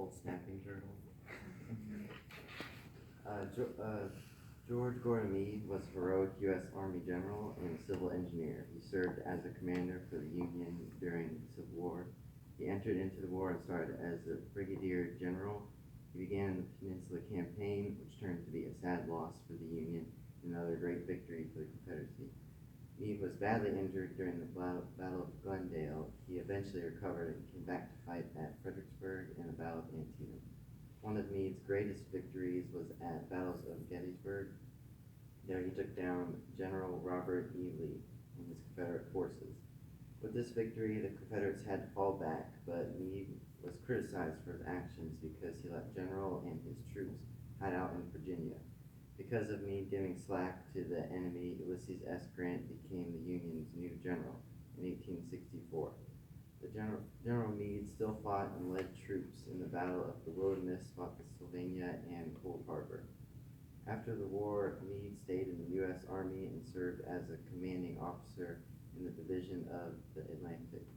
old snapping turtle. George Gordon Meade was a heroic U.S. Army general and civil engineer. He served as a commander for the Union during the Civil War. He entered into the war and started as a brigadier general. He began the Peninsula Campaign, which turned to be a sad loss for the Union and another great victory for the Confederacy. Meade was badly injured during the Battle of Glendale. He eventually recovered and came back to fight at Fredericksburg and the Battle of Antietam. One of Meade's greatest victories was at battles of Gettysburg. There he took down General Robert E. Lee and his Confederate forces. With this victory, the Confederates had to fall back, but Meade was criticized for his actions because he let General and his troops hide out in Virginia. Because of Meade giving slack to the enemy, Ulysses S. Grant became the Union's new general in 1864. General Meade still fought and led troops in the Battle of the Wilderness, Spotsylvania, and Cold Harbor. After the war, Meade stayed in the U.S. Army and served as a commanding officer in the Division of the Atlantic.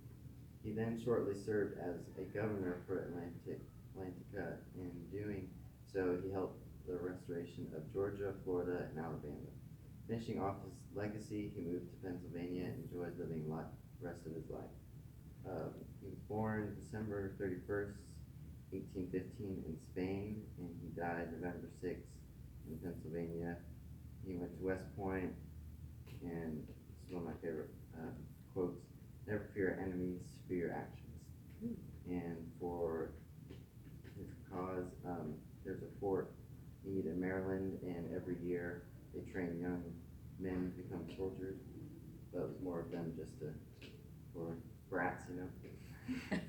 He then shortly served as a governor for Atlantica. In doing so, he helped the restoration of Georgia, Florida, and Alabama. Finishing off his legacy, he moved to Pennsylvania and enjoyed living the rest of his life. He was born December 31st, 1815 in Spain, and he died November 6th in Pennsylvania. He went to West Point, and this is one of my favorite quotes: "Never fear enemies, fear actions." And for his cause, there's a Fort Meade in Maryland, and every year they train young men to become soldiers. But it was more of them just for brats, you know.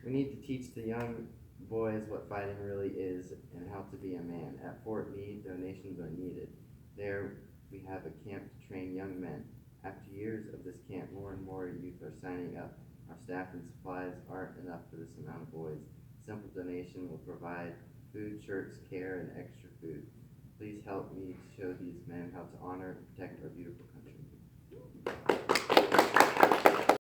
We need to teach the young boys what fighting really is and how to be a man. At Fort Meade, donations are needed. There we have a camp to train young men. After years of this camp, more and more youth are signing up. Our staff and supplies aren't enough for this amount of boys. Simple donation will provide food, shirts, care, and extra food. Please help me to show these men how to honor and protect our beautiful